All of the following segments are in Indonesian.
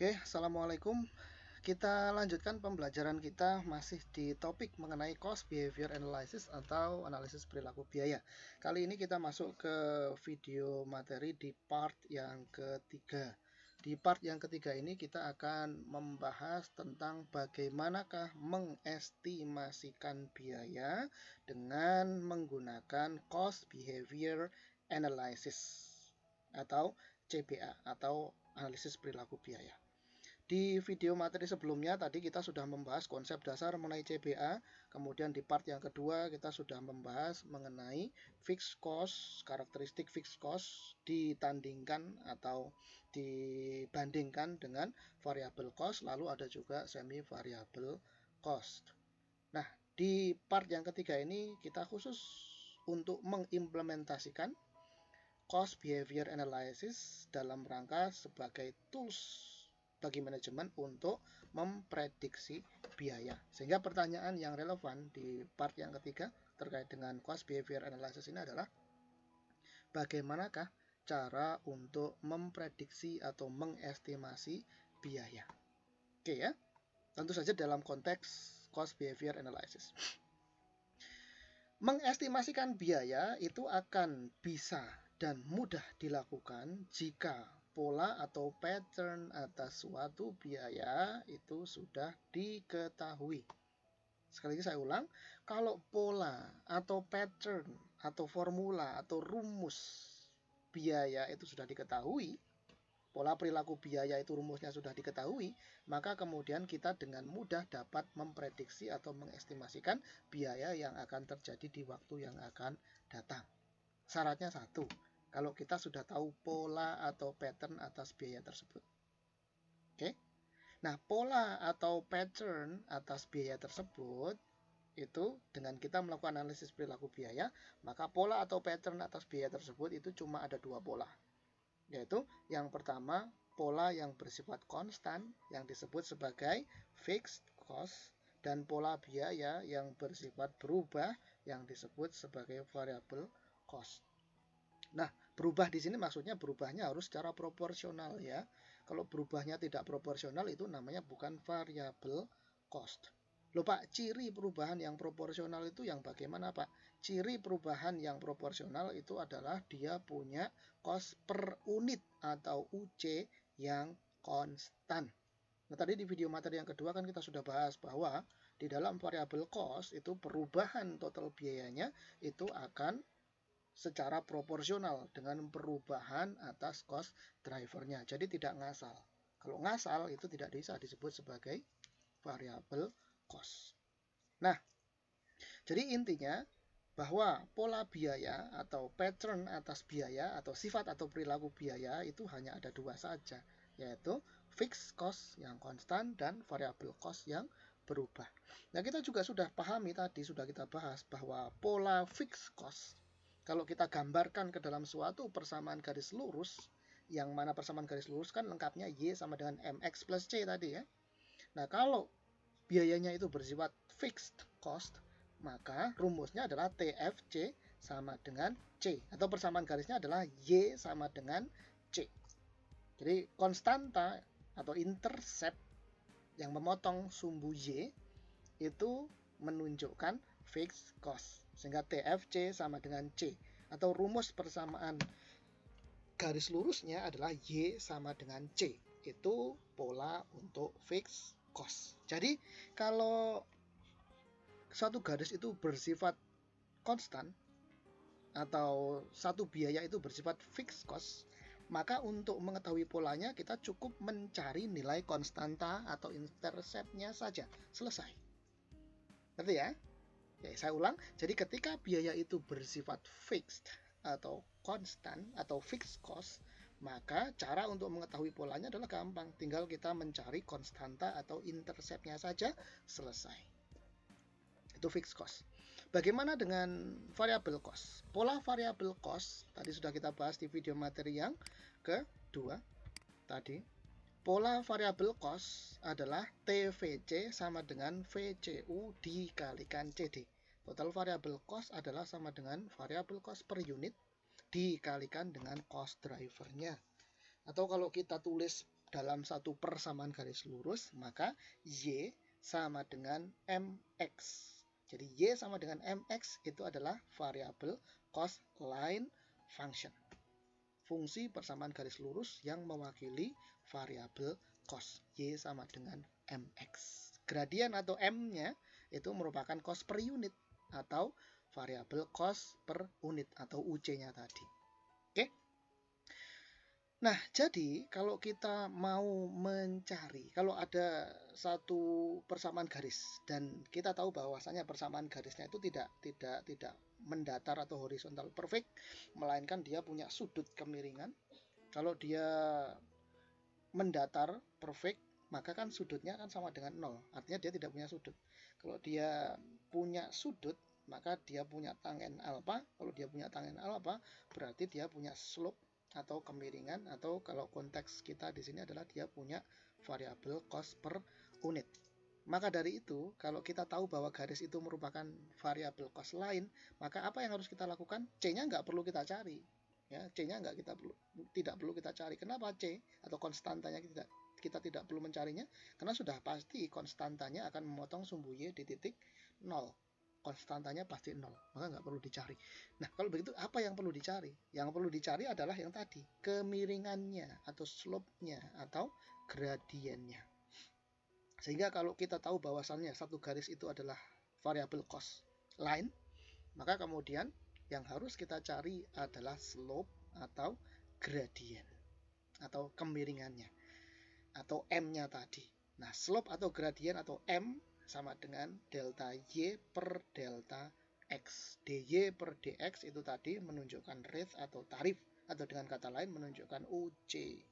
Oke, Assalamualaikum. Kita lanjutkan pembelajaran kita masih di topik mengenai cost behavior analysis atau analisis perilaku biaya. Kali ini kita masuk ke video materi di part yang ketiga. Di part yang ketiga ini kita akan membahas tentang bagaimanakah mengestimasikan biaya dengan menggunakan cost behavior analysis atau CBA atau analisis perilaku biaya. Di video materi sebelumnya tadi kita sudah membahas konsep dasar mengenai CBA, kemudian di part yang kedua kita sudah membahas mengenai fixed cost, karakteristik fixed cost ditandingkan atau dibandingkan dengan variable cost, lalu ada juga semi variable cost. Nah, di part yang ketiga ini kita khusus untuk mengimplementasikan cost behavior analysis dalam rangka sebagai tools bagi manajemen untuk memprediksi biaya. Sehingga pertanyaan yang relevan di part yang ketiga terkait dengan cost behavior analysis ini adalah bagaimanakah cara untuk memprediksi atau mengestimasi biaya. Oke ya, tentu saja dalam konteks cost behavior analysis. Mengestimasikan biaya itu akan bisa dan mudah dilakukan jika pola atau pattern atas suatu biaya itu sudah diketahui. Sekali lagi saya ulang, kalau pola atau pattern atau formula atau rumus biaya itu sudah diketahui, pola perilaku biaya itu rumusnya sudah diketahui, maka kemudian kita dengan mudah dapat memprediksi atau mengestimasikan biaya yang akan terjadi di waktu yang akan datang. Syaratnya satu, kalau kita sudah tahu pola atau pattern atas biaya tersebut. Oke. Nah, pola atau pattern atas biaya tersebut itu dengan kita melakukan analisis perilaku biaya, maka pola atau pattern atas biaya tersebut itu cuma ada dua pola. Yaitu yang pertama, pola yang bersifat konstan yang disebut sebagai fixed cost, dan pola biaya yang bersifat berubah yang disebut sebagai variable cost. Nah, berubah di sini maksudnya berubahnya harus secara proporsional ya. Kalau berubahnya tidak proporsional itu namanya bukan variable cost. Loh Pak, ciri perubahan yang proporsional itu yang bagaimana Pak? Ciri perubahan yang proporsional itu adalah dia punya cost per unit atau UC yang konstan. Nah, tadi di video materi yang kedua kan kita sudah bahas bahwa di dalam variable cost itu perubahan total biayanya itu akan secara proporsional dengan perubahan atas cost drivernya. Jadi tidak ngasal. Kalau ngasal itu tidak bisa disebut sebagai variable cost. Nah, jadi intinya bahwa pola biaya atau pattern atas biaya atau sifat atau perilaku biaya itu hanya ada dua saja, yaitu fixed cost yang konstan dan variable cost yang berubah. Nah, kita juga sudah pahami tadi, sudah kita bahas bahwa pola fixed cost kalau kita gambarkan ke dalam suatu persamaan garis lurus, yang mana persamaan garis lurus kan lengkapnya Y sama dengan MX plus C tadi ya. Nah, kalau biayanya itu bersifat fixed cost, maka rumusnya adalah TFC sama dengan C. Atau persamaan garisnya adalah Y sama dengan C. Jadi konstanta atau intercept yang memotong sumbu Y itu menunjukkan fixed cost. Sehingga TFC sama dengan C. Atau rumus persamaan garis lurusnya adalah Y sama dengan C. Itu pola untuk fixed cost. Jadi kalau satu garis itu bersifat konstan atau satu biaya itu bersifat fixed cost, maka untuk mengetahui polanya kita cukup mencari nilai konstanta atau interceptnya saja. Selesai. Ngerti ya? Ya, saya ulang. Jadi ketika biaya itu bersifat fixed atau konstan atau fixed cost, maka cara untuk mengetahui polanya adalah gampang. Tinggal kita mencari konstanta atau interceptnya saja, selesai. Itu fixed cost. Bagaimana dengan variable cost? Pola variable cost tadi sudah kita bahas di video materi yang kedua tadi. Pola variable cost adalah TVC sama dengan VCU dikalikan CD. Total variable cost adalah sama dengan variable cost per unit dikalikan dengan cost drivernya. Atau kalau kita tulis dalam satu persamaan garis lurus, maka Y sama dengan MX. Jadi Y sama dengan MX itu adalah variabel coastline function. Fungsi persamaan garis lurus yang mewakili variabel cos. Y sama dengan MX. Gradien atau M-nya itu merupakan cost per unit atau variabel cost per unit atau UC-nya tadi. Oke. Nah, jadi kalau kita mau mencari, kalau ada satu persamaan garis dan kita tahu bahwasanya persamaan garisnya itu tidak mendatar atau horizontal perfect, melainkan dia punya sudut kemiringan. Kalau dia mendatar perfect, maka kan sudutnya kan sama dengan 0. Artinya dia tidak punya sudut. Kalau dia punya sudut, maka dia punya tangen alfa. Kalau dia punya tangen alfa, berarti dia punya slope atau kemiringan, atau kalau konteks kita di sini adalah dia punya variabel cos per unit. Maka dari itu, kalau kita tahu bahwa garis itu merupakan variabel coastline, maka apa yang harus kita lakukan? C-nya nggak perlu kita cari. Ya, C-nya tidak perlu kita cari. Kenapa C atau konstantanya kita tidak perlu mencarinya? Karena sudah pasti konstantanya akan memotong sumbu Y di titik 0. Konstantanya pasti 0, maka nggak perlu dicari. Nah, kalau begitu apa yang perlu dicari? Yang perlu dicari adalah yang tadi, kemiringannya atau slope-nya atau gradiennya. Sehingga kalau kita tahu bahwasannya satu garis itu adalah variabel coastline, maka kemudian yang harus kita cari adalah slope atau gradien atau kemiringannya atau M-nya tadi. Nah, slope atau gradien atau M sama dengan delta Y per delta X. dy per dx itu tadi menunjukkan rate atau tarif, atau dengan kata lain menunjukkan UC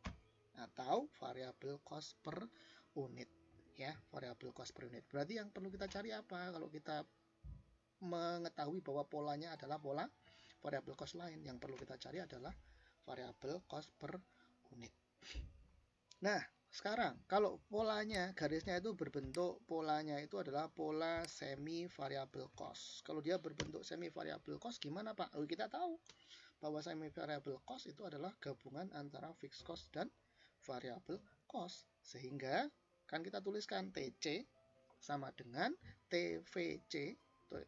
atau variabel cost per unit. Ya, variabel cost per unit. Berarti yang perlu kita cari apa? Kalau kita mengetahui bahwa polanya adalah pola variabel coastline, yang perlu kita cari adalah variabel cost per unit. Nah, sekarang kalau polanya, garisnya itu berbentuk, polanya itu adalah pola semi variable cost. Kalau dia berbentuk semi variable cost gimana Pak? Oh, kita tahu bahwa semi variable cost itu adalah gabungan antara fixed cost dan variable cost. Sehingga kan kita tuliskan TC sama dengan TVC,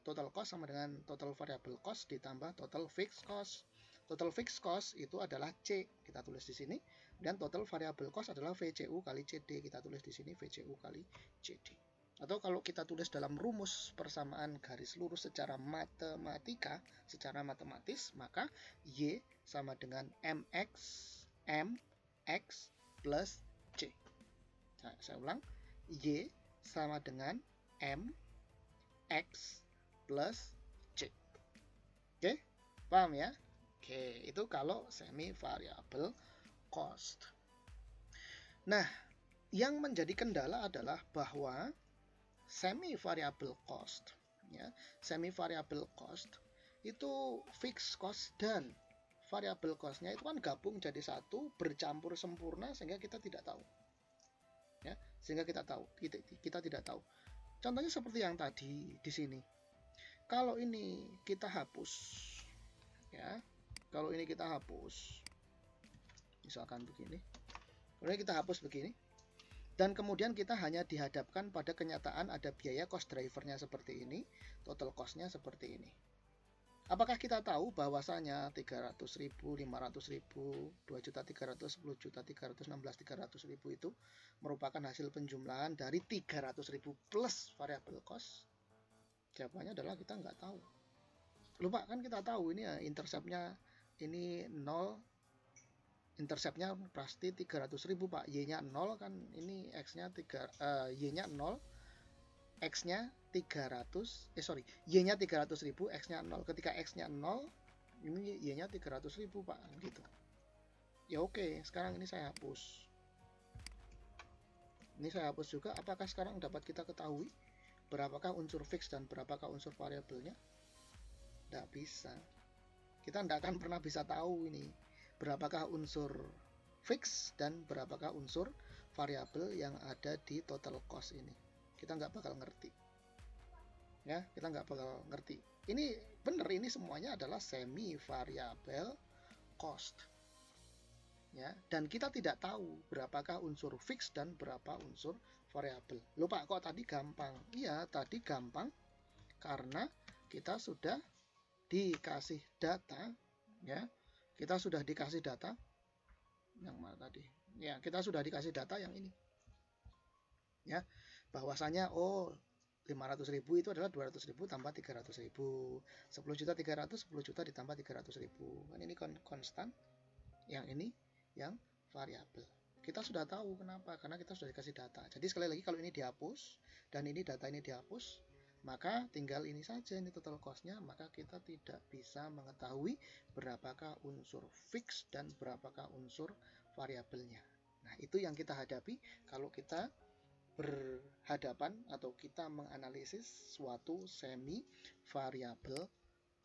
total cost sama dengan total variable cost ditambah total fixed cost. Total fixed cost itu adalah C, kita tulis di sini. Dan total variable cost adalah VCU kali CD. Kita tulis di sini VCU kali CD. Atau kalau kita tulis dalam rumus persamaan garis lurus secara matematika, secara matematis, maka Y sama dengan MX plus C. Nah, saya ulang. Y sama dengan MX plus C. Oke, paham ya? Oke, itu kalau semi variable cost. Nah, yang menjadi kendala adalah bahwa semi variable cost, ya, semi variable cost itu fixed cost dan variable costnya itu kan gabung jadi satu, bercampur sempurna sehingga kita tidak tahu. Ya, sehingga kita tidak tahu. Contohnya seperti yang tadi di sini. Kalau ini kita hapus, ya, kalau ini kita hapus. Misalkan begini, kemudian kita hapus begini, dan kemudian kita hanya dihadapkan pada kenyataan ada biaya cost drivernya seperti ini, total costnya seperti ini. Apakah kita tahu bahwasanya 300.000, 500.000, 2.300.000, 10.316.300.000 itu merupakan hasil penjumlahan dari 300.000 plus variable cost? Jawabannya adalah kita nggak tahu. Lupa kan kita tahu ini ya, interceptnya ini 0, interceptnya pasti 300.000 Pak, Y-nya 0 kan, ini X-nya Y-nya 0, X-nya 300, Y-nya 300.000, X-nya 0. Ketika X-nya 0, ini Y-nya 300.000 Pak, gitu. Ya oke, sekarang ini saya hapus. Ini saya hapus juga. Apakah sekarang dapat kita ketahui berapakah unsur fix dan berapakah unsur variabelnya? Tidak bisa. Kita tidak akan pernah bisa tahu ini berapakah unsur fix dan berapakah unsur variabel yang ada di total cost ini. Kita nggak bakal ngerti. Ya, kita nggak bakal ngerti. Ini benar, ini semuanya adalah semi variable cost. ya, dan kita tidak tahu berapakah unsur fix dan berapa unsur variabel. Loh Pak, kok tadi gampang? Iya, tadi gampang karena kita sudah dikasih data, ya. Kita sudah dikasih data yang mana tadi? Ya, kita sudah dikasih data yang ini. Ya, bahwasanya 500.000 itu adalah 200.000 tambah 300.000. 10.300.000, 10 juta ditambah 300.000. Kan ini konstan, yang ini yang variabel. Kita sudah tahu kenapa, karena kita sudah dikasih data. Jadi sekali lagi kalau ini dihapus dan ini data ini dihapus, maka tinggal ini saja, ini total cost-nya, maka kita tidak bisa mengetahui berapakah unsur fix dan berapakah unsur variabelnya. Nah, itu yang kita hadapi kalau kita berhadapan atau kita menganalisis suatu semi variable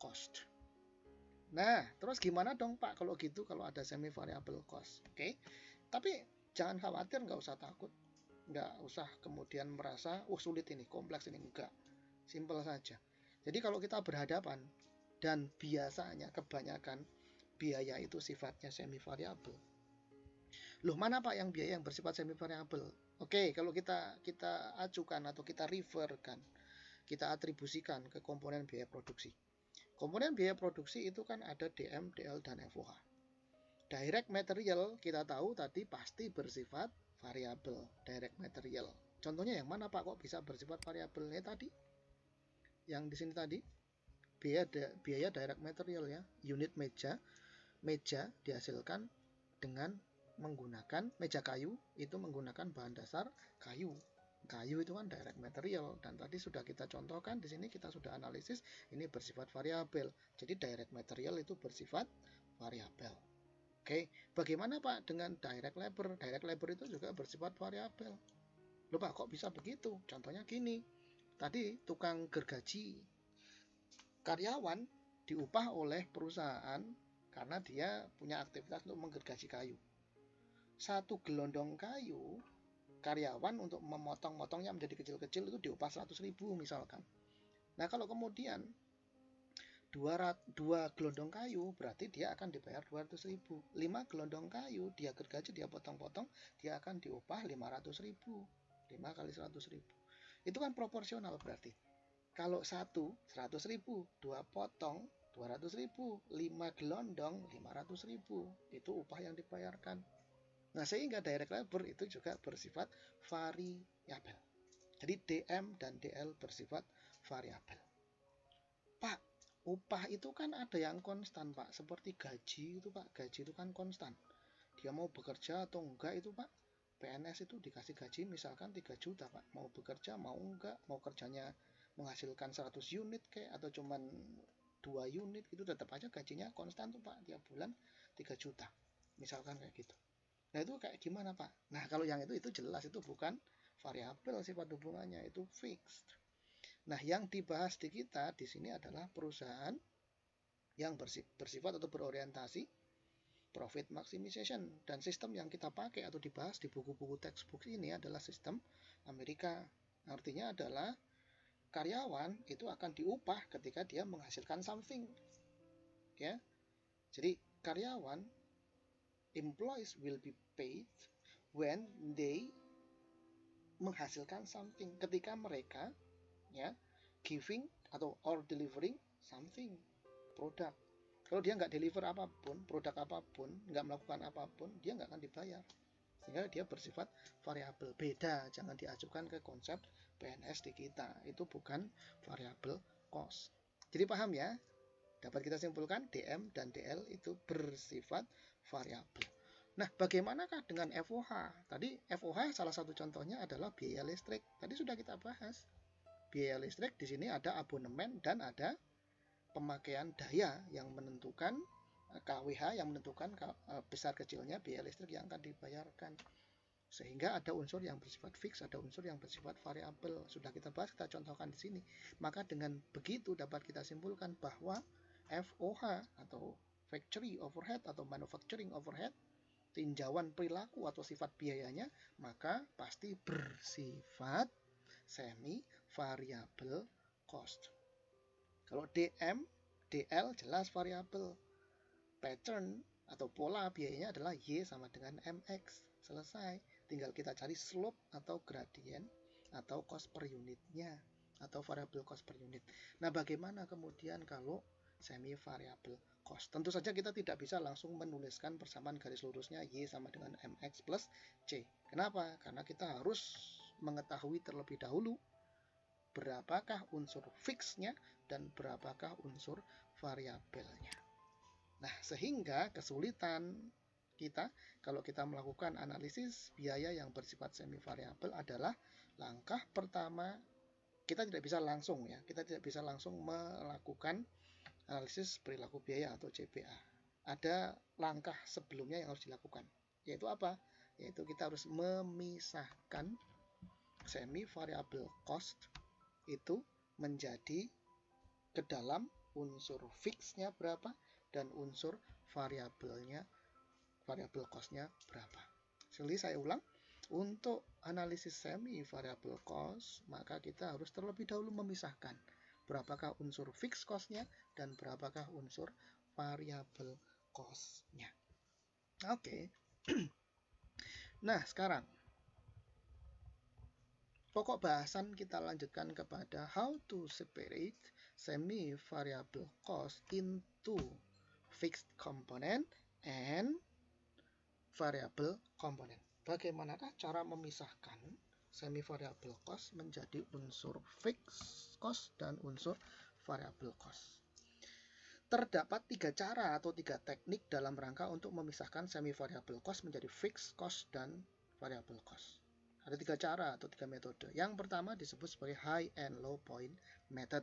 cost. Nah, terus gimana dong Pak kalau gitu, kalau ada semi variable cost? Oke, tapi jangan khawatir, nggak usah takut, nggak usah kemudian merasa sulit ini, kompleks ini, enggak, simple saja. Jadi kalau kita berhadapan dan biasanya kebanyakan biaya itu sifatnya semi variable. Loh, mana Pak yang biaya yang bersifat semi variable? Oke, kalau kita ajukan atau kita referkan, kita atribusikan ke komponen biaya produksi. Komponen biaya produksi itu kan ada DM, DL, dan FOH. Direct material kita tahu tadi pasti bersifat variabel, direct material. Contohnya yang mana Pak kok bisa bersifat variabel? Tadi yang di sini tadi biaya direct material, ya, unit meja dihasilkan dengan menggunakan meja kayu, itu menggunakan bahan dasar kayu. Kayu itu kan direct material, dan tadi sudah kita contohkan di sini, kita sudah analisis ini bersifat variabel. Jadi direct material itu bersifat variabel. Oke, bagaimana Pak dengan direct labor? Direct labor itu juga bersifat variabel. Loh Pak, kok bisa begitu? Contohnya gini, tadi tukang gergaji, karyawan diupah oleh perusahaan karena dia punya aktivitas untuk menggergaji kayu. Satu gelondong kayu, karyawan untuk memotong-motongnya menjadi kecil-kecil itu diupah 100.000 misalkan. Nah, kalau kemudian dua gelondong kayu, berarti dia akan dibayar 200.000. 5 gelondong kayu dia gergaji, dia potong-potong, dia akan diupah 500.000. 5 kali 100.000. Itu kan proporsional berarti. Kalau 100.000, 2 potong 200.000, 5 gelondong 500.000. Itu upah yang dibayarkan. Nah, sehingga direct labor itu juga bersifat variabel. Jadi DM dan DL bersifat variabel. Pak, upah itu kan ada yang konstan Pak, seperti gaji itu Pak. Gaji itu kan konstan. Dia mau bekerja atau enggak itu Pak. PNS itu dikasih gaji misalkan 3 juta Pak. Mau bekerja mau enggak, mau kerjanya menghasilkan 100 unit kayak atau cuman 2 unit, itu tetap aja gajinya konstan tuh Pak, tiap bulan 3 juta. Misalkan kayak gitu. Nah, itu kayak gimana Pak? Nah, kalau yang itu jelas itu bukan variabel sifat hubungannya, itu fixed. Nah, yang dibahas di kita di sini adalah perusahaan yang bersifat atau berorientasi profit maximization, dan sistem yang kita pakai atau dibahas di buku-buku textbook ini adalah sistem Amerika. Artinya adalah karyawan itu akan diupah ketika dia menghasilkan something. Ya. Jadi karyawan, employees will be paid when they menghasilkan something, ketika mereka, ya, giving atau or delivering something, produk. Kalau dia nggak deliver apapun, produk apapun, nggak melakukan apapun, dia nggak akan dibayar. Sehingga dia bersifat variabel. Beda, jangan diajukan ke konsep PNS di kita. Itu bukan variabel cost. Jadi paham ya? Dapat kita simpulkan DM dan DL itu bersifat variabel. Nah, bagaimanakah dengan FOH? Tadi FOH salah satu contohnya adalah biaya listrik. Tadi sudah kita bahas. Biaya listrik di sini ada abonemen dan ada pemakaian daya yang menentukan KWH, yang menentukan besar kecilnya biaya listrik yang akan dibayarkan. Sehingga ada unsur yang bersifat fix, ada unsur yang bersifat variabel. Sudah kita bahas, kita contohkan di sini. Maka dengan begitu dapat kita simpulkan bahwa FOH atau factory overhead atau manufacturing overhead, tinjauan perilaku atau sifat biayanya, maka pasti bersifat semi variable cost. Kalau DM, DL jelas variabel. Pattern atau pola biayanya adalah Y sama dengan MX. Selesai. Tinggal kita cari slope atau gradien atau cost per unitnya atau variable cost per unit. Nah, bagaimana kemudian kalau semi variable cost? Tentu saja kita tidak bisa langsung menuliskan persamaan garis lurusnya Y sama dengan MX plus C. Kenapa? Karena kita harus mengetahui terlebih dahulu berapakah unsur fixnya dan berapakah unsur variabelnya. Nah, sehingga kesulitan kita kalau kita melakukan analisis biaya yang bersifat semi variabel adalah langkah pertama, kita tidak bisa langsung melakukan analisis perilaku biaya atau CPA. Ada langkah sebelumnya yang harus dilakukan, yaitu apa? Yaitu kita harus memisahkan semi variable cost itu menjadi ke dalam unsur fixnya berapa dan unsur variabel costnya berapa. Jadi saya ulang, untuk analisis semi variable cost maka kita harus terlebih dahulu memisahkan berapakah unsur fixed costnya dan berapakah unsur variable costnya. Oke. Nah, sekarang pokok bahasan kita lanjutkan kepada how to separate semi variable cost into fixed component and variable component. Bagaimanakah cara memisahkan semi variable cost menjadi unsur fixed cost dan unsur variable cost? Terdapat 3 cara atau 3 teknik dalam rangka untuk memisahkan semi variable cost menjadi fixed cost dan variable cost. Ada 3 cara atau 3 metode. Yang pertama disebut sebagai high and low point method,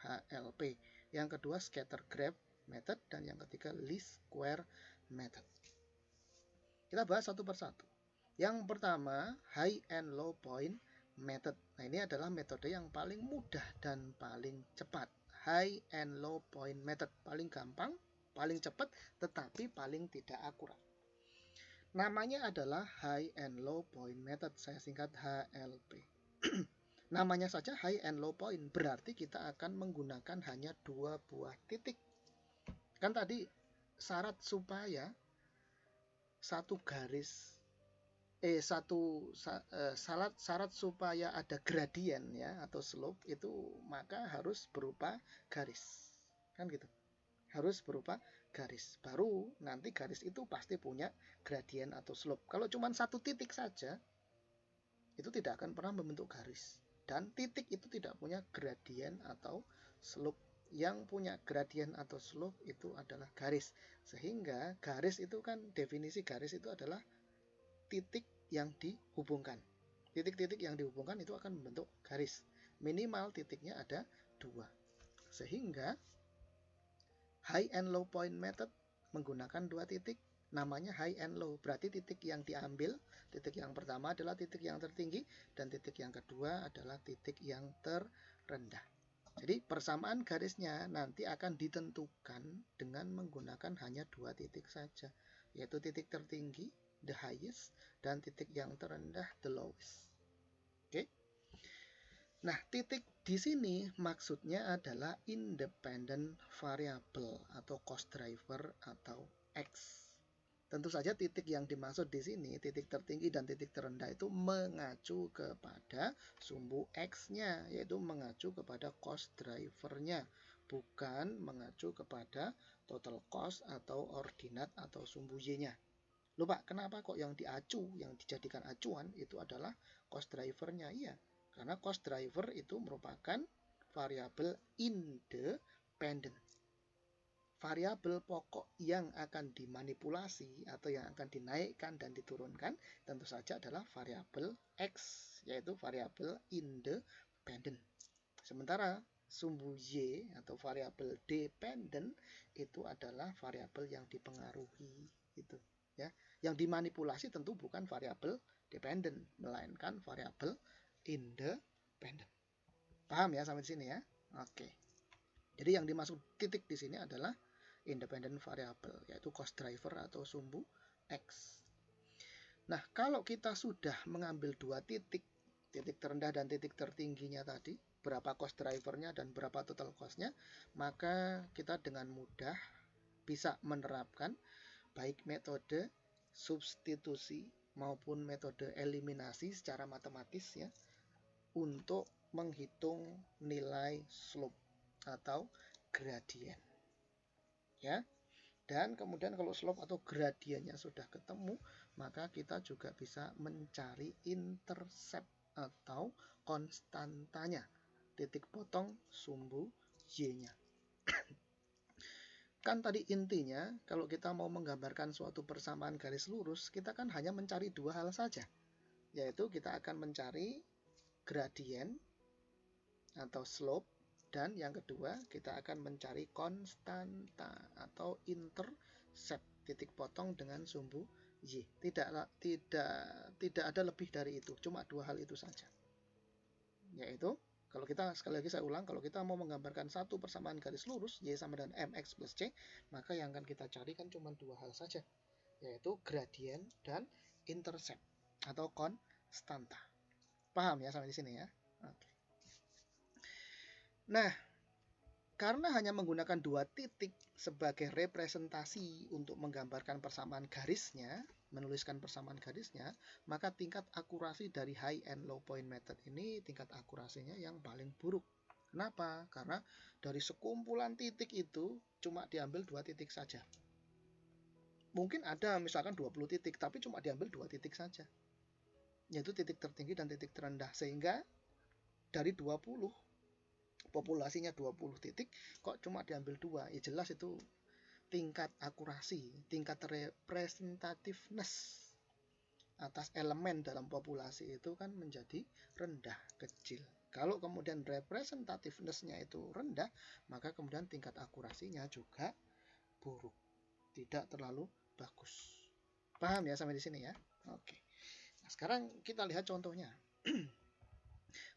HLP. Yang kedua scatter graph method, dan yang ketiga least square method. Kita bahas satu persatu. Yang pertama, high and low point method. Nah, ini adalah metode yang paling mudah dan paling cepat. High and low point method, paling gampang, paling cepat, tetapi paling tidak akurat. Namanya adalah high and low point method, saya singkat HLP. Namanya saja high and low point, berarti kita akan menggunakan hanya 2 buah titik. Kan tadi syarat supaya syarat supaya ada gradien ya atau slope itu maka harus berupa garis. Kan gitu. Harus berupa garis. Baru nanti garis itu pasti punya gradien atau slope. Kalau cuma satu titik saja, itu tidak akan pernah membentuk garis. Dan titik itu tidak punya gradien atau slope. Yang punya gradien atau slope itu adalah garis. Sehingga garis itu kan, definisi garis itu adalah titik yang dihubungkan. Titik-titik yang dihubungkan itu akan membentuk garis. Minimal titiknya ada 2. Sehingga high and low point method menggunakan 2 titik, namanya high and low. Berarti titik yang diambil, titik yang pertama adalah titik yang tertinggi dan titik yang kedua adalah titik yang terendah. Jadi persamaan garisnya nanti akan ditentukan dengan menggunakan hanya 2 titik saja, yaitu titik tertinggi, the highest, dan titik yang terendah, the lowest. Oke. Nah, titik di sini maksudnya adalah independent variable atau cost driver atau X. Tentu saja titik yang dimaksud di sini, titik tertinggi dan titik terendah itu mengacu kepada sumbu X-nya, yaitu mengacu kepada cost driver-nya, bukan mengacu kepada total cost atau ordinat atau sumbu Y-nya. Lupa, kenapa kok yang dijadikan acuan itu adalah cost driver-nya? Iya, karena cost driver itu merupakan variabel independen. Variabel pokok yang akan dimanipulasi atau yang akan dinaikkan dan diturunkan tentu saja adalah variabel X, yaitu variabel independen. Sementara sumbu Y atau variabel dependen itu adalah variabel yang dipengaruhi itu, ya. Yang dimanipulasi tentu bukan variabel dependen, melainkan variabel independen. Paham ya sampai di sini ya? Oke. Jadi yang dimaksud titik di sini adalah independent variable, yaitu cost driver atau sumbu X. Nah, kalau kita sudah mengambil 2 titik, titik terendah dan titik tertingginya tadi, berapa cost drivernya dan berapa total costnya, maka kita dengan mudah bisa menerapkan baik metode substitusi maupun metode eliminasi secara matematis ya, untuk menghitung nilai slope atau gradien ya. Dan kemudian kalau slope atau gradiennya sudah ketemu, maka kita juga bisa mencari intercept atau konstantanya, titik potong sumbu y-nya. Kan tadi intinya kalau kita mau menggambarkan suatu persamaan garis lurus, kita kan hanya mencari dua hal saja, yaitu kita akan mencari gradien atau slope, dan yang kedua kita akan mencari konstanta atau intercept, titik potong dengan sumbu y. Tidak ada lebih dari itu, cuma dua hal itu saja. Yaitu kalau kita, sekali lagi saya ulang, kalau kita mau menggambarkan satu persamaan garis lurus y sama dengan mx plus c, maka yang akan kita cari kan cuma dua hal saja, yaitu gradien dan intercept atau konstanta. Paham ya sampai di sini ya? Oke. Nah, karena hanya menggunakan dua titik sebagai representasi untuk menggambarkan persamaan garisnya, menuliskan persamaan garisnya, maka tingkat akurasi dari high and low point method ini tingkat akurasinya yang paling buruk. Kenapa? Karena dari sekumpulan titik itu cuma diambil dua titik saja. Mungkin ada misalkan 20 titik, tapi cuma diambil dua titik saja, yaitu titik tertinggi dan titik terendah. Sehingga dari 20, populasinya 20 titik, kok cuma diambil dua? Ya jelas itu tingkat akurasi, tingkat representativeness atas elemen dalam populasi itu kan menjadi rendah, kecil. Kalau kemudian representativeness-nya itu rendah, maka kemudian tingkat akurasinya juga buruk, tidak terlalu bagus. Paham ya sampai di sini ya? Oke. Nah, sekarang kita lihat contohnya.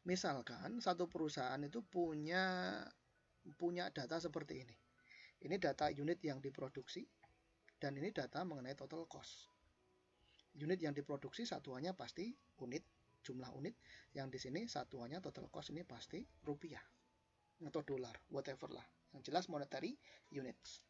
Misalkan satu perusahaan itu punya data seperti ini. Ini data unit yang diproduksi, dan ini data mengenai total cost. Unit yang diproduksi satuannya pasti unit, jumlah unit. Yang di sini satuannya total cost, ini pasti rupiah atau dolar, whatever lah. Yang jelas monetary units.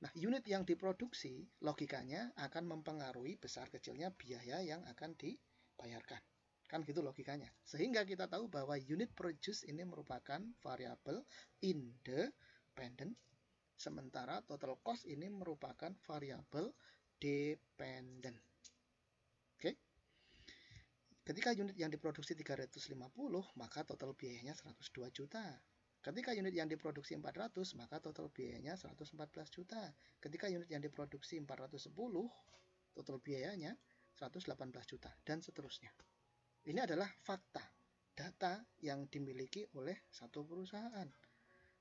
Nah, unit yang diproduksi logikanya akan mempengaruhi besar kecilnya biaya yang akan dibayarkan. Kan gitu logikanya. Sehingga kita tahu bahwa unit produce ini merupakan variabel independent, sementara total cost ini merupakan variabel dependent. Oke. Ketika unit yang diproduksi 350, maka total biayanya 102 juta. Ketika unit yang diproduksi 400, maka total biayanya 114 juta. Ketika unit yang diproduksi 410, total biayanya 118 juta, dan seterusnya. Ini adalah fakta, data yang dimiliki oleh satu perusahaan.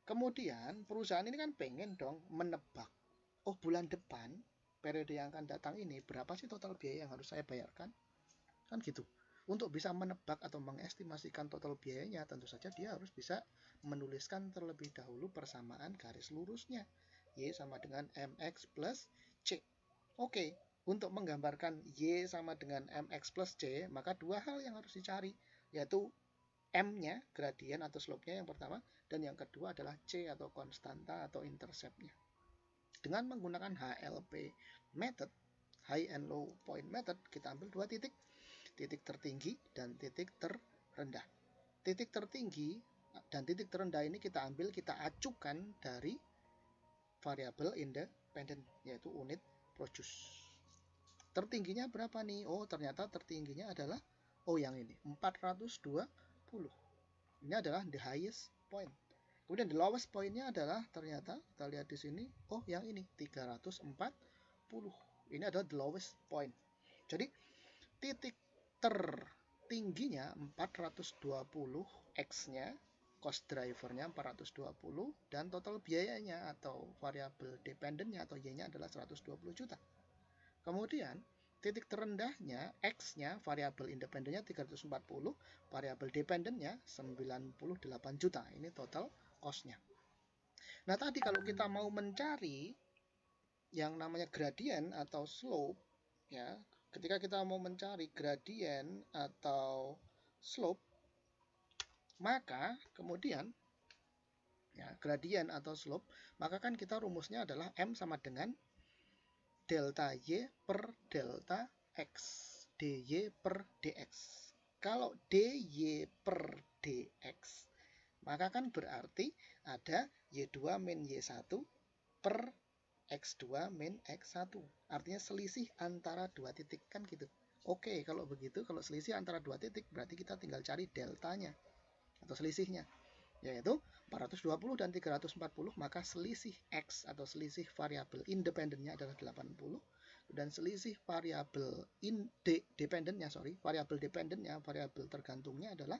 Kemudian perusahaan ini kan pengen dong menebak, oh bulan depan, periode yang akan datang ini, berapa sih total biaya yang harus saya bayarkan? Kan gitu. Untuk bisa menebak atau mengestimasikan total biayanya, tentu saja dia harus bisa menuliskan terlebih dahulu persamaan garis lurusnya. Y sama dengan mx plus c. Oke. Untuk menggambarkan Y sama dengan mx plus C, maka dua hal yang harus dicari, yaitu M-nya, gradien atau slope-nya yang pertama, dan yang kedua adalah C atau konstanta atau intercept-nya. Dengan menggunakan HLP method, high and low point method, kita ambil dua titik, titik tertinggi dan titik terendah. Titik tertinggi dan titik terendah ini kita ambil, kita acukan dari variabel independent, yaitu unit produce. Tertingginya berapa nih? Oh, ternyata tertingginya adalah yang ini, 420. Ini adalah the highest point. Kemudian the lowest point-nya adalah ternyata kita lihat di sini, yang ini 340. Ini adalah the lowest point. Jadi titik tertingginya 420, X-nya, cost driver-nya 420, dan total biayanya atau variabel dependent-nya atau Y-nya adalah 120 juta. Kemudian titik terendahnya, X-nya, variabel independennya 340, variabel dependentnya 98 juta. Ini total cost-nya. Nah, tadi kalau kita mau mencari yang namanya gradien atau slope, ya, ketika kita mau mencari gradien atau slope, maka kemudian ya, gradien atau slope, maka kan kita rumusnya adalah M sama dengan delta Y per delta X. dy per dx. Kalau dy per dx, maka kan berarti ada Y2 min Y1 per X2 min X1. Artinya selisih antara dua titik, kan gitu. Oke, kalau begitu, kalau selisih antara dua titik, berarti kita tinggal cari deltanya atau selisihnya, yaitu 420 dan 340, maka selisih X atau selisih variabel independennya adalah 80, dan selisih variabel variabel dependennya, variabel tergantungnya adalah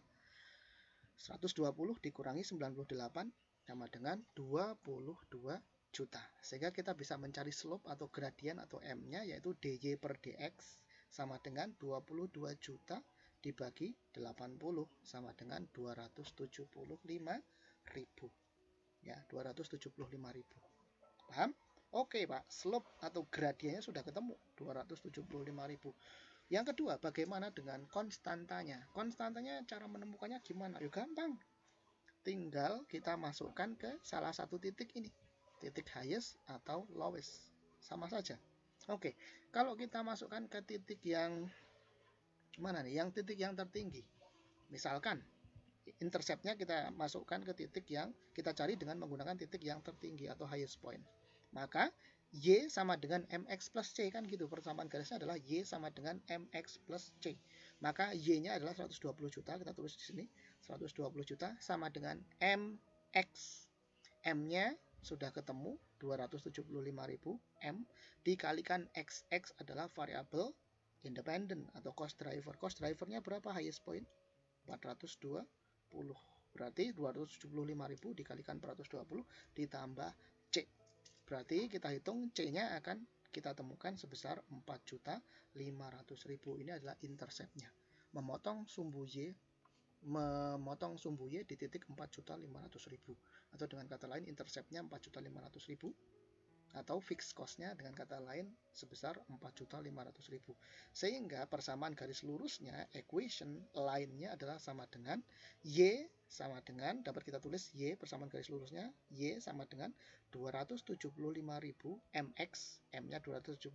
120 dikurangi 98 sama dengan 22 juta. Sehingga kita bisa mencari slope atau gradien atau M-nya, yaitu dy per dx sama dengan 22 juta dibagi 80 sama dengan 275.000. Ya, 275.000. Paham? Oke, Pak. Slope atau gradiennya sudah ketemu, 275.000. Yang kedua, bagaimana dengan konstantanya? Konstantanya cara menemukannya gimana? Yuk, gampang. Tinggal kita masukkan ke salah satu titik ini. Titik highest atau lowest. Sama saja. Oke, kalau kita masukkan ke titik yang mana nih? Yang titik yang tertinggi. Misalkan interceptnya kita masukkan ke titik yang kita cari dengan menggunakan titik yang tertinggi atau highest point. Maka Y sama dengan MX plus C, kan gitu. Persamaan garisnya adalah Y sama dengan MX plus C. Maka Y-nya adalah 120 juta, kita tulis di sini. 120 juta sama dengan MX. M-nya sudah ketemu, 275.000 M, dikalikan XX adalah variabel independen atau cost driver. Cost drivernya berapa highest point? 420. Berarti 275.000 dikalikan 420 ditambah C. Berarti kita hitung C-nya akan kita temukan sebesar 4.500.000. Ini adalah interceptnya. Memotong sumbu Y di titik 4.500.000. Atau dengan kata lain interceptnya 4.500.000. Atau fixed cost-nya dengan kata lain sebesar 4.500.000. Sehingga persamaan garis lurusnya, equation line-nya adalah sama dengan Y sama dengan, dapat kita tulis Y persamaan garis lurusnya, Y sama dengan 275.000 MX, M-nya 275.000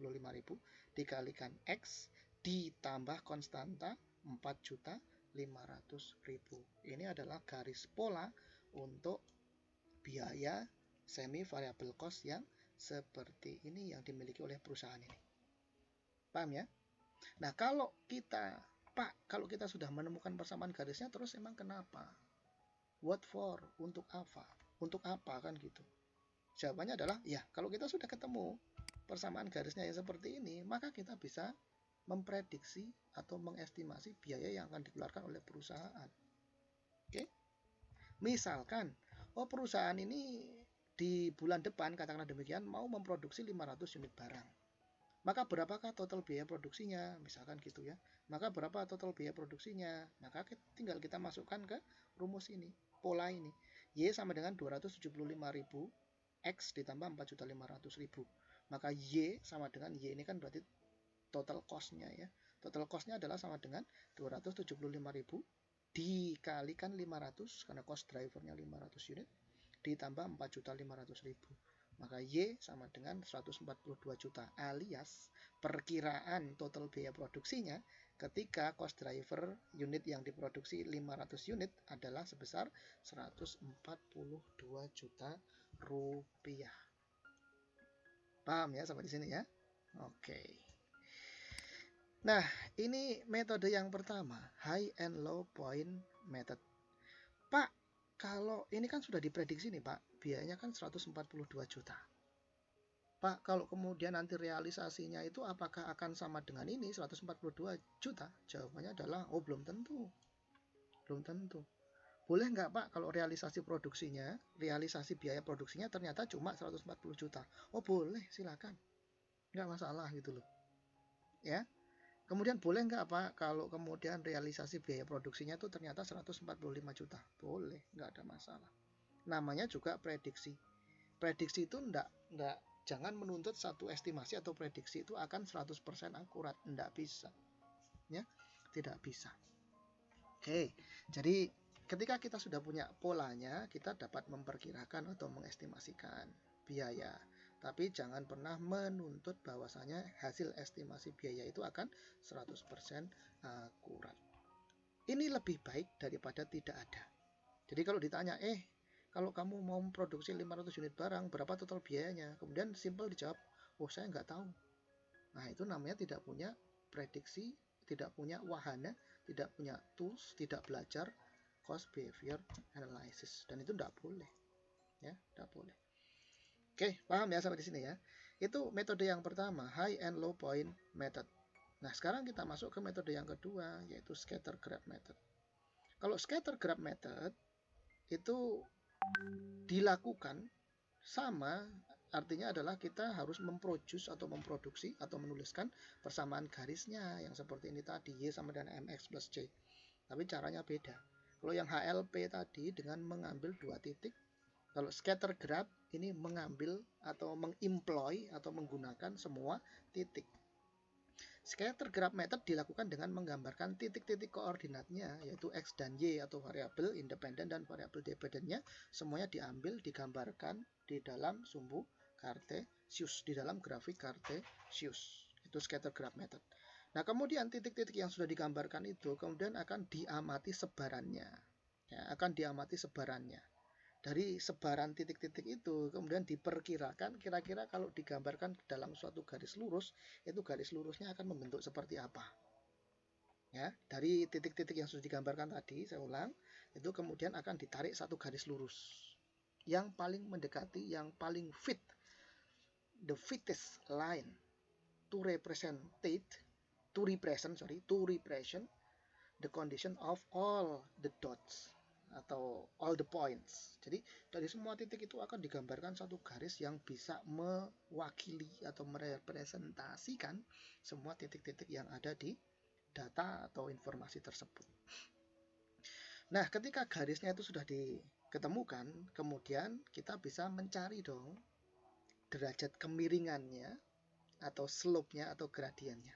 dikalikan X ditambah konstanta 4.500.000. Ini adalah garis pola untuk biaya semi variable cost yang seperti ini yang dimiliki oleh perusahaan ini. Paham ya? Nah, kalau kita sudah menemukan persamaan garisnya, terus emang kenapa? What for? Untuk apa? Untuk apa, kan gitu. Jawabannya adalah, ya, kalau kita sudah ketemu persamaan garisnya yang seperti ini, maka kita bisa memprediksi atau mengestimasi biaya yang akan dikeluarkan oleh perusahaan. Oke? Misalkan, perusahaan ini di bulan depan, katakanlah demikian, mau memproduksi 500 unit barang. Maka berapakah total biaya produksinya? Misalkan gitu ya. Maka berapa total biaya produksinya? Maka tinggal kita masukkan ke rumus ini, pola ini. Y sama dengan 275.000 X ditambah 4.500.000. Maka Y sama dengan Y ini kan berarti total cost-nya ya. Total cost-nya adalah sama dengan 275.000 dikalikan 500 karena cost driver-nya 500 unit ditambah 4.500.000. Maka Y sama dengan 142 juta, alias perkiraan total biaya produksinya ketika cost driver unit yang diproduksi 500 unit adalah sebesar 142 juta rupiah. Paham ya sampai di sini ya? Oke. Nah, ini metode yang pertama, high and low point method. Pak, kalau ini kan sudah diprediksi nih Pak, biayanya kan 142 juta. Pak, kalau kemudian nanti realisasinya itu apakah akan sama dengan ini 142 juta? Jawabannya adalah, belum tentu. Belum tentu. Boleh nggak Pak kalau realisasi produksinya, realisasi biaya produksinya ternyata cuma 140 juta? Boleh, silakan. Nggak masalah gitu loh. Ya. Kemudian boleh nggak Pak kalau kemudian realisasi biaya produksinya itu ternyata 145 juta? Boleh, nggak ada masalah. Namanya juga prediksi. Prediksi itu jangan menuntut satu estimasi atau prediksi itu akan 100% akurat. Nggak bisa. Ya, tidak bisa. Oke, jadi ketika kita sudah punya polanya, kita dapat memperkirakan atau mengestimasikan biaya. Tapi jangan pernah menuntut bahwasanya hasil estimasi biaya itu akan 100% akurat. Ini lebih baik daripada tidak ada. Jadi kalau ditanya, kalau kamu mau memproduksi 500 unit barang, berapa total biayanya? Kemudian simple dijawab, oh saya nggak tahu. Nah itu namanya tidak punya prediksi, tidak punya wahana, tidak punya tools, tidak belajar cost behavior analysis. Dan itu tidak boleh. Ya, tidak boleh. Oke, paham ya sampai di sini ya. Itu metode yang pertama, high and low point method. Nah, sekarang kita masuk ke metode yang kedua, yaitu scatter graph method. Kalau scatter graph method itu dilakukan sama, artinya adalah kita harus memproduksi atau menuliskan persamaan garisnya yang seperti ini tadi, Y sama dengan MX plus C. Tapi caranya beda. Kalau yang HLP tadi dengan mengambil dua titik, kalau scatter graph ini mengambil atau mengemploy atau menggunakan semua titik. Scatter graph method dilakukan dengan menggambarkan titik-titik koordinatnya, yaitu X dan Y atau variabel independen dan variabel dependennya, semuanya diambil, digambarkan di dalam sumbu Cartesius, di dalam grafik Cartesius. Itu scatter graph method. Nah, kemudian titik-titik yang sudah digambarkan itu kemudian akan diamati sebarannya. Ya, akan diamati sebarannya. Dari sebaran titik-titik itu kemudian diperkirakan kira-kira kalau digambarkan dalam suatu garis lurus, itu garis lurusnya akan membentuk seperti apa. Ya, dari titik-titik yang sudah digambarkan tadi, saya ulang, itu kemudian akan ditarik satu garis lurus yang paling mendekati, yang paling fit, the fittest line to represent the condition of all the dots atau all the points. Jadi dari semua titik itu akan digambarkan satu garis yang bisa mewakili atau merepresentasikan semua titik-titik yang ada di data atau informasi tersebut. Nah, ketika garisnya itu sudah diketemukan, kemudian kita bisa mencari dong derajat kemiringannya atau slope-nya atau gradiennya.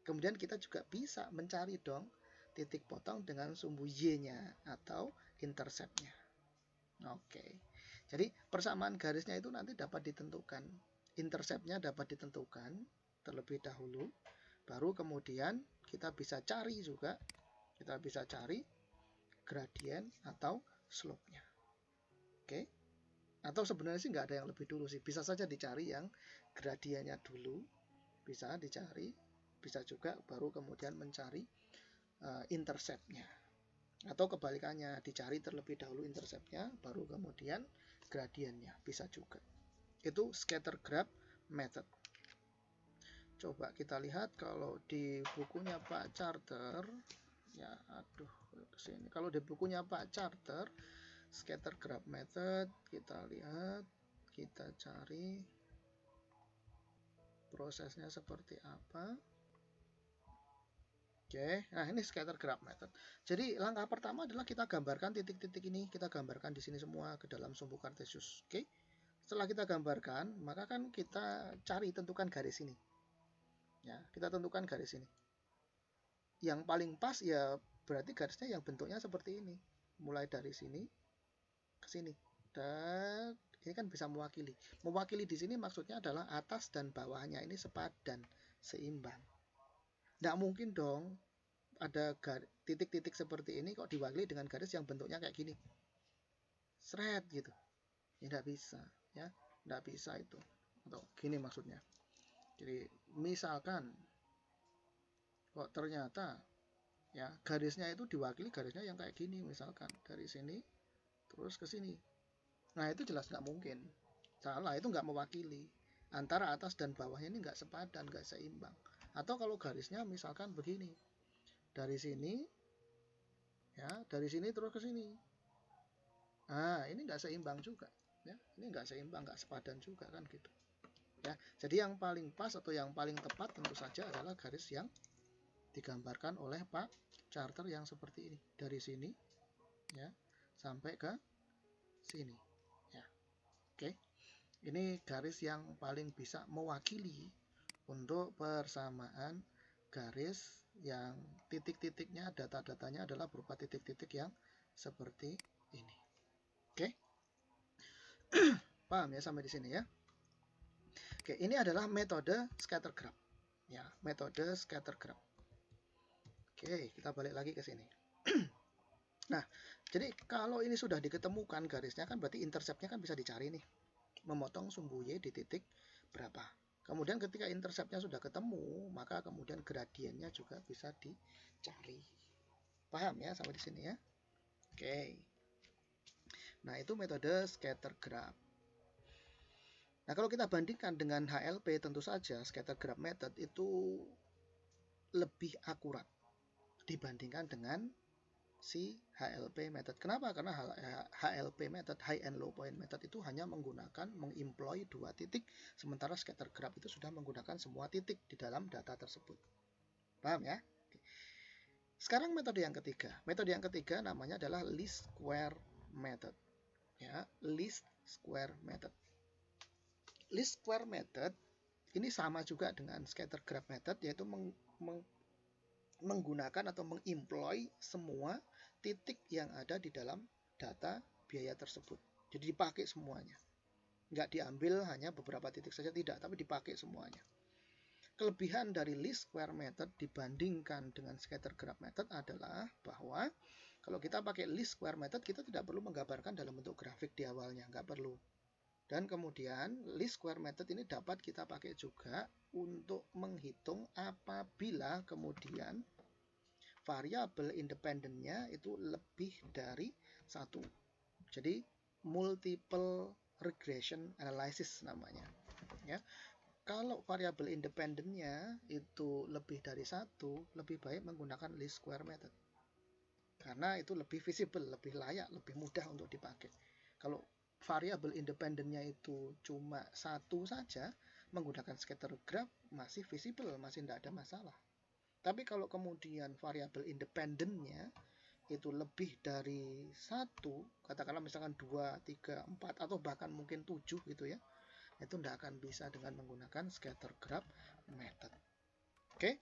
Kemudian kita juga bisa mencari dong titik potong dengan sumbu Y-nya atau intercept-nya. Oke. Jadi persamaan garisnya itu nanti dapat ditentukan. Intercept-nya dapat ditentukan terlebih dahulu. Baru kemudian kita bisa cari juga. Kita bisa cari gradien atau slope-nya. Oke. Atau sebenarnya sih nggak ada yang lebih dulu sih. Bisa saja dicari yang gradiennya dulu. Bisa dicari. Bisa juga baru kemudian mencari intercept-nya. Atau kebalikannya, dicari terlebih dahulu intercept-nya, baru kemudian gradiennya, bisa juga. Itu scatter graph method. Coba kita lihat kalau di bukunya Pak Charter, ya kesini. Kalau di bukunya Pak Charter, scatter graph method, kita lihat, kita cari prosesnya seperti apa. Oke, nah ini scatter graph method. Jadi langkah pertama adalah kita gambarkan titik-titik ini, kita gambarkan di sini semua ke dalam sumbu Cartesius. Oke, setelah kita gambarkan, maka kan kita cari tentukan garis ini. Ya, kita tentukan garis ini. Yang paling pas ya berarti garisnya yang bentuknya seperti ini, mulai dari sini ke sini. Dan ini kan bisa mewakili. Mewakili di sini maksudnya adalah atas dan bawahnya ini sepadan, seimbang. Nggak mungkin dong ada titik-titik seperti ini kok diwakili dengan garis yang bentuknya kayak gini, seret gitu, ya nggak bisa, ya nggak bisa itu. Atau gini maksudnya, jadi misalkan kok ternyata ya garisnya itu diwakili garisnya yang kayak gini, misalkan dari sini terus ke sini, nah itu jelas nggak mungkin, salah, itu nggak mewakili. Antara atas dan bawahnya ini nggak sepadan, nggak seimbang. Atau kalau garisnya misalkan begini, dari sini ya, dari sini terus ke sini, nah ini nggak seimbang juga ya, ini nggak seimbang, nggak sepadan juga kan gitu ya. Jadi yang paling pas atau yang paling tepat tentu saja adalah garis yang digambarkan oleh Pak Charter yang seperti ini, dari sini ya sampai ke sini ya. Oke, ini garis yang paling bisa mewakili untuk persamaan garis yang titik-titiknya, data-datanya adalah berupa titik-titik yang seperti ini. Oke, paham ya sampai di sini ya? Oke, ini adalah metode scatter graph. Ya, metode scatter graph. Oke, kita balik lagi ke sini. Nah, jadi kalau ini sudah diketemukan garisnya kan berarti interceptnya kan bisa dicari nih. Memotong sumbu Y di titik berapa. Kemudian ketika interceptnya sudah ketemu, maka kemudian gradiennya juga bisa dicari. Paham ya sampai di sini ya? Oke. Nah, itu metode scatter graph. Nah, kalau kita bandingkan dengan HLP, tentu saja scatter graph method itu lebih akurat dibandingkan dengan si HLP method. Kenapa? Karena HLP method, high and low point method, itu hanya menggunakan mengemploy 2 titik, sementara scatter graph itu sudah menggunakan semua titik di dalam data tersebut. Paham ya? Sekarang metode yang ketiga. Metode yang ketiga namanya adalah least square method. Ya, least square method. Least square method ini sama juga dengan scatter graph method, yaitu menggunakan atau mengemploy semua titik yang ada di dalam data biaya tersebut. Jadi dipakai semuanya. Nggak diambil hanya beberapa titik saja, tidak, tapi dipakai semuanya. Kelebihan dari least square method dibandingkan dengan scatter graph method adalah bahwa kalau kita pakai least square method, kita tidak perlu menggambarkan dalam bentuk grafik di awalnya, nggak perlu. Dan kemudian least square method ini dapat kita pakai juga untuk menghitung apabila kemudian variabel independennya itu lebih dari 1. Jadi multiple regression analysis namanya. Ya. Kalau variabel independennya itu lebih dari 1, lebih baik menggunakan least square method. Karena itu lebih visible, lebih layak, lebih mudah untuk dipakai. Kalau variabel independennya itu cuma 1 saja, menggunakan scatter graph masih visible, masih tidak ada masalah. Tapi kalau kemudian variabel independennya itu lebih dari 1, katakanlah misalkan 2, 3, 4, atau bahkan mungkin 7 gitu ya, itu tidak akan bisa dengan menggunakan scatter graph method. Oke?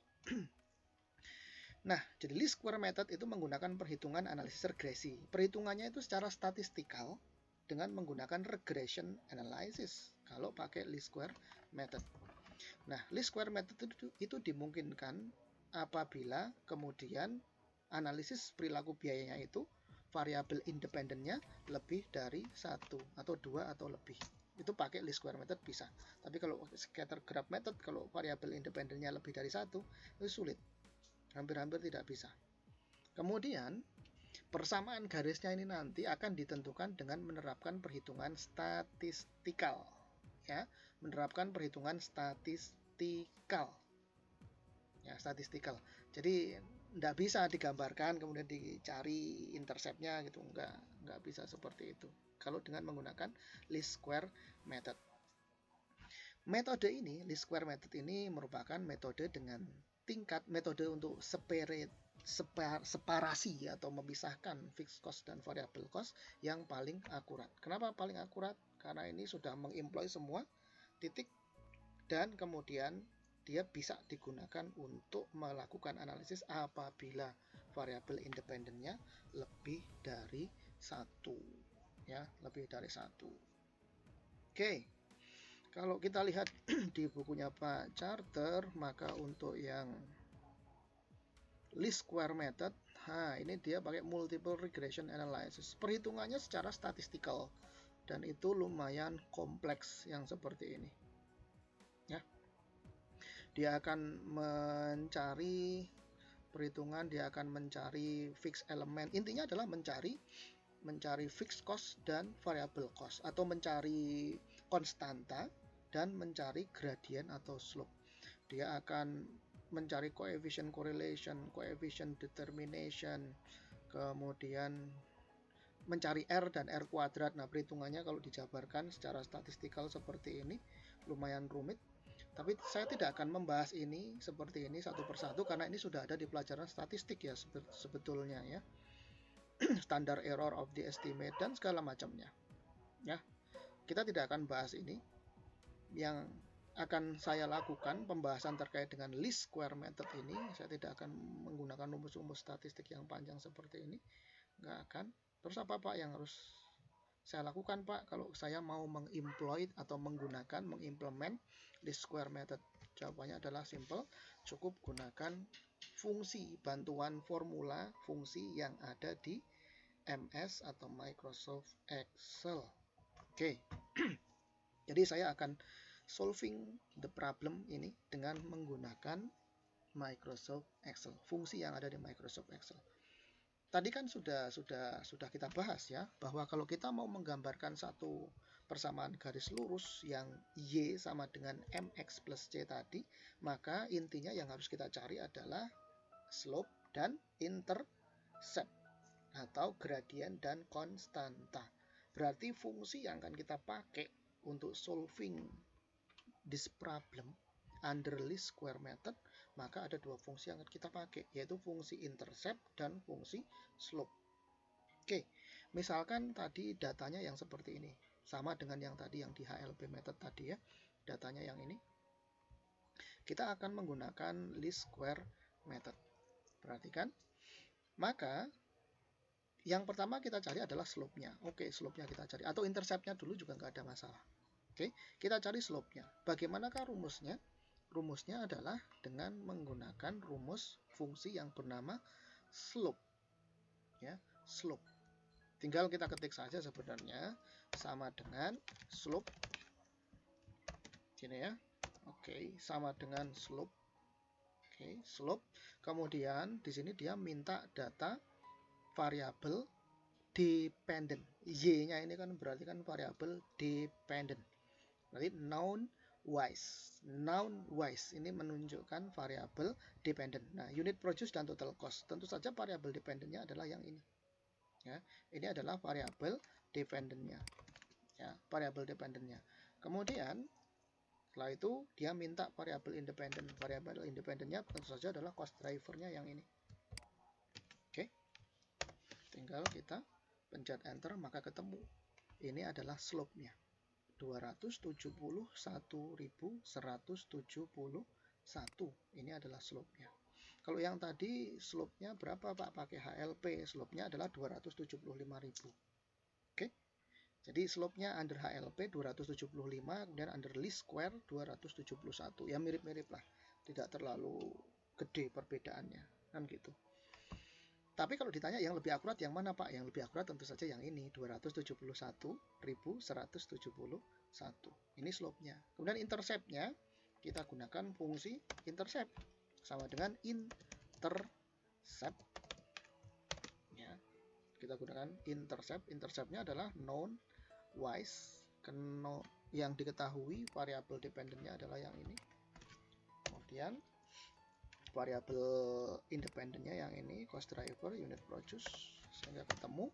Nah, jadi least square method itu menggunakan perhitungan analisis regresi. Perhitungannya itu secara statistikal dengan menggunakan regression analysis kalau pakai least square method. Nah, least square method itu dimungkinkan apabila kemudian analisis perilaku biayanya itu variabel independennya lebih dari 1 atau 2 atau lebih. Itu pakai least square method bisa. Tapi kalau scatter graph method, kalau variabel independennya lebih dari 1, itu sulit. Hampir-hampir tidak bisa. Kemudian persamaan garisnya ini nanti akan ditentukan dengan menerapkan perhitungan statistikal. Ya, menerapkan perhitungan statistikal. Ya, statistikal. Jadi tidak bisa digambarkan kemudian dicari interceptnya gitu, nggak bisa seperti itu. Kalau dengan menggunakan least square method. Metode ini, least square method ini merupakan metode dengan tingkat metode untuk separasi atau memisahkan fixed cost dan variable cost yang paling akurat. Kenapa paling akurat? Karena ini sudah mengemploy semua titik dan kemudian dia bisa digunakan untuk melakukan analisis apabila variabel independennya lebih dari 1. Ya, lebih dari 1. Oke. Kalau kita lihat di bukunya Pak Charter, maka untuk yang least square method, ini dia pakai multiple regression analysis. Perhitungannya secara statistikal dan itu lumayan kompleks yang seperti ini. Ya. Dia akan mencari perhitungan, dia akan mencari fixed element. Intinya adalah mencari fixed cost dan variable cost, atau mencari konstanta dan mencari gradient atau slope. Dia akan mencari coefficient correlation, coefficient determination, kemudian mencari R dan R kuadrat. Nah, perhitungannya kalau dijabarkan secara statistikal seperti ini lumayan rumit. Tapi saya tidak akan membahas ini seperti ini satu persatu karena ini sudah ada di pelajaran statistik ya sebetulnya ya. Standar error of the estimate dan segala macamnya. Ya. Kita tidak akan bahas ini. Yang akan saya lakukan pembahasan terkait dengan least square method ini, saya tidak akan menggunakan rumus-rumus statistik yang panjang seperti ini, nggak akan. Terus apa Pak yang harus saya lakukan, Pak, kalau saya mau mengimplement atau mengimplement least square method? Jawabannya adalah simple, cukup gunakan fungsi bantuan formula fungsi yang ada di MS atau Microsoft Excel. Oke. Jadi saya akan solving the problem ini dengan menggunakan Microsoft Excel, fungsi yang ada di Microsoft Excel. Tadi kan sudah kita bahas ya, bahwa kalau kita mau menggambarkan satu persamaan garis lurus yang Y sama dengan MX plus C tadi, maka intinya yang harus kita cari adalah slope dan intercept atau gradien dan konstanta. Berarti fungsi yang akan kita pakai untuk solving this problem under least square method, maka ada dua fungsi yang akan kita pakai, yaitu fungsi intercept dan fungsi slope. Oke, misalkan tadi datanya yang seperti ini, sama dengan yang tadi yang di HLP method tadi ya, datanya yang ini. Kita akan menggunakan least square method. Perhatikan. Maka yang pertama kita cari adalah slope-nya. Oke, slope-nya kita cari. Atau intercept-nya dulu juga nggak ada masalah. Oke, kita cari slope-nya. Bagaimanakah rumusnya? Rumusnya adalah dengan menggunakan rumus fungsi yang bernama slope. Ya, slope. Tinggal kita ketik saja sebenarnya sama dengan slope. Sini ya. Oke, sama dengan slope. Oke, slope. Kemudian di sini dia minta data variabel dependent. Y-nya ini kan berarti kan variabel dependent. Berarti noun wise. Noun wise ini menunjukkan variabel dependent. Nah, unit produce dan total cost. Tentu saja variabel dependentnya adalah yang ini. Ya, ini adalah variabel dependentnya. Ya, variabel dependentnya. Kemudian setelah itu dia minta variabel independent. Variabel independentnya tentu saja adalah cost drivernya yang ini. Oke. Tinggal kita pencet enter maka ketemu. Ini adalah slope-nya. 271.171. Ini adalah slope-nya. Kalau yang tadi slope-nya berapa, Pak? Pakai HLP. Slope-nya adalah 275.000. Oke. Jadi slope-nya under HLP 275, kemudian under least square 271. Ya mirip-mirip lah. Tidak terlalu gede perbedaannya. Kan gitu. Tapi kalau ditanya yang lebih akurat yang mana, Pak? Yang lebih akurat tentu saja yang ini, 271.171. Ini slope-nya. Kemudian intercept-nya kita gunakan fungsi intercept sama dengan intercept. Ya. Kita gunakan intercept. Intercept-nya adalah known wise. Yang diketahui variabel dependentnya adalah yang ini. Kemudian variabel independennya yang ini, cost driver, unit produce, sehingga ketemu.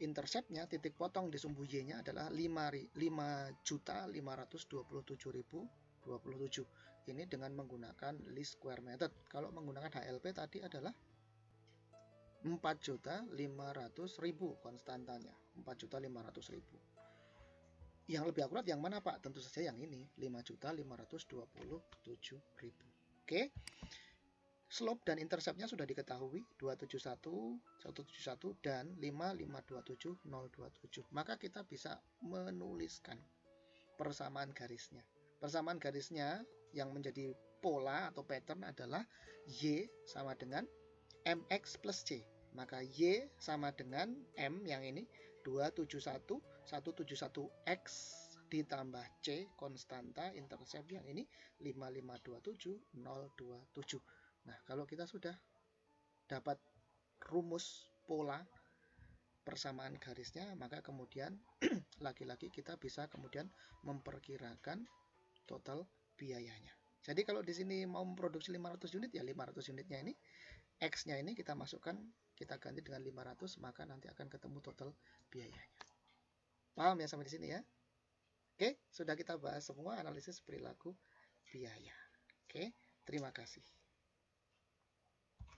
Intercept-nya, titik potong di sumbu Y-nya adalah 5.527.027. Ini dengan menggunakan least square method. Kalau menggunakan HLP tadi adalah 4.500.000 konstantanya. 4.500.000. Yang lebih akurat yang mana, Pak? Tentu saja yang ini, 5.527.000. Oke. Slope dan intercept-nya sudah diketahui, 271, 171, dan 5.527.027. Maka kita bisa menuliskan persamaan garisnya. Persamaan garisnya yang menjadi pola atau pattern adalah Y sama dengan MX plus C. Maka Y sama dengan M yang ini, 271, 171X ditambah C konstanta intercept yang ini 5.527.027. Nah, kalau kita sudah dapat rumus pola persamaan garisnya, maka kemudian lagi-lagi kita bisa kemudian memperkirakan total biayanya. Jadi kalau di sini mau memproduksi 500 unit ya 500 unitnya ini X-nya ini kita masukkan, kita ganti dengan 500, maka nanti akan ketemu total biayanya. Paham ya sampai di sini ya? Oke, sudah kita bahas semua analisis perilaku biaya. Oke, terima kasih.